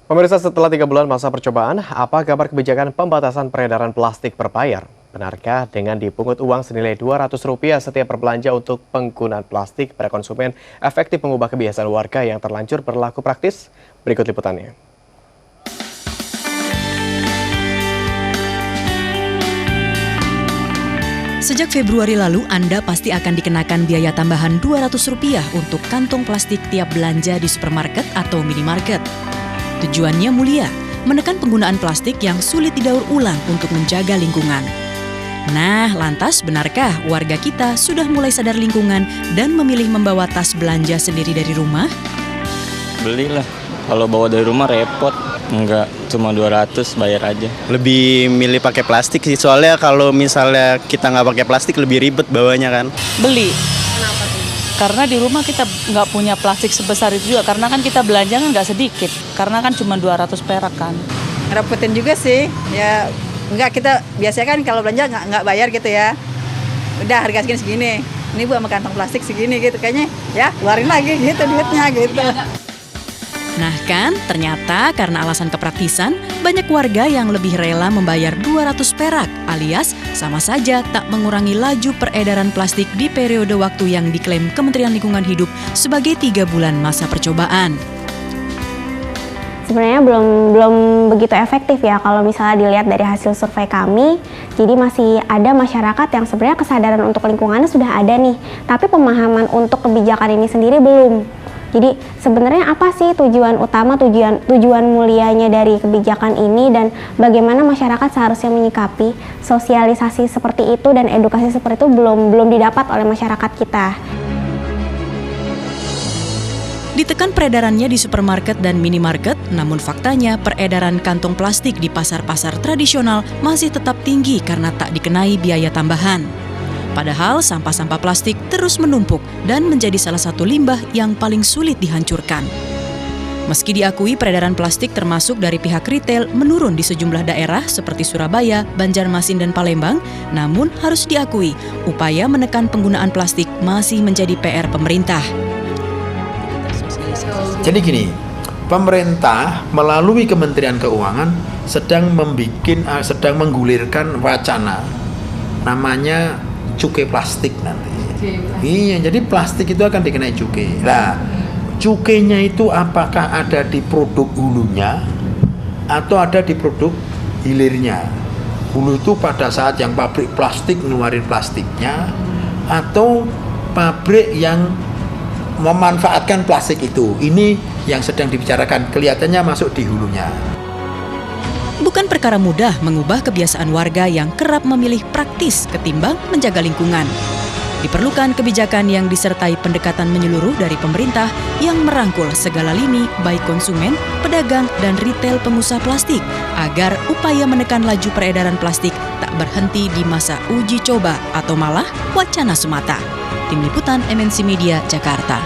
Pemirsa, setelah 3 bulan masa percobaan, apa kabar kebijakan pembatasan peredaran plastik berbayar? Benarkah dengan dipungut uang senilai Rp200 setiap berbelanja untuk penggunaan plastik pada konsumen efektif mengubah kebiasaan warga yang terlanjur berlaku praktis? Berikut liputannya. Sejak Februari lalu, Anda pasti akan dikenakan biaya tambahan Rp200 untuk kantong plastik tiap belanja di supermarket atau minimarket. Tujuannya mulia, menekan penggunaan plastik yang sulit didaur ulang untuk menjaga lingkungan. Nah, lantas benarkah warga kita sudah mulai sadar lingkungan dan memilih membawa tas belanja sendiri dari rumah? Belilah, kalau bawa dari rumah repot. Enggak, cuma 200 bayar aja. Lebih milih pakai plastik sih, soalnya kalau misalnya kita nggak pakai plastik lebih ribet bawanya kan. Beli. Kenapa tuh? Karena di rumah kita nggak punya plastik sebesar itu juga, karena kan kita belanja kan nggak sedikit, karena kan cuma 200 perak kan. Ngerepotin juga sih, ya enggak, kita biasanya kan kalau belanja nggak bayar gitu ya. Udah harga segini, ini Bu sama kantong plastik segini gitu, kayaknya ya keluarin lagi gitu duitnya gitu. Nah kan, ternyata karena alasan kepraktisan, banyak warga yang lebih rela membayar 200 perak alias sama saja tak mengurangi laju peredaran plastik di periode waktu yang diklaim Kementerian Lingkungan Hidup sebagai 3 bulan masa percobaan. Sebenarnya belum begitu efektif ya kalau misalnya dilihat dari hasil survei kami. Jadi masih ada masyarakat yang sebenarnya kesadaran untuk lingkungannya sudah ada nih, tapi pemahaman untuk kebijakan ini sendiri belum. Jadi sebenarnya apa sih tujuan utama, tujuan mulianya dari kebijakan ini dan bagaimana masyarakat seharusnya menyikapi sosialisasi seperti itu dan edukasi seperti itu belum didapat oleh masyarakat kita. Ditekan peredarannya di supermarket dan minimarket, namun faktanya peredaran kantong plastik di pasar-pasar tradisional masih tetap tinggi karena tak dikenai biaya tambahan. Padahal sampah-sampah plastik terus menumpuk dan menjadi salah satu limbah yang paling sulit dihancurkan. Meski diakui peredaran plastik termasuk dari pihak retail menurun di sejumlah daerah seperti Surabaya, Banjarmasin, dan Palembang, namun harus diakui upaya menekan penggunaan plastik masih menjadi PR pemerintah. Jadi gini, pemerintah melalui Kementerian Keuangan sedang menggulirkan wacana namanya cukai plastik nanti. Iya, jadi plastik itu akan dikenai cukai. Nah, cukainya itu apakah ada di produk hulunya atau ada di produk hilirnya? Hulu itu pada saat yang pabrik plastik ngeluarin plastiknya atau pabrik yang memanfaatkan plastik itu. Ini yang sedang dibicarakan, kelihatannya masuk di hulunya. Bukan perkara mudah mengubah kebiasaan warga yang kerap memilih praktis ketimbang menjaga lingkungan. Diperlukan kebijakan yang disertai pendekatan menyeluruh dari pemerintah yang merangkul segala lini baik konsumen, pedagang, dan retail pengusaha plastik agar upaya menekan laju peredaran plastik tak berhenti di masa uji coba atau malah wacana semata. Tim Liputan MNC Media, Jakarta.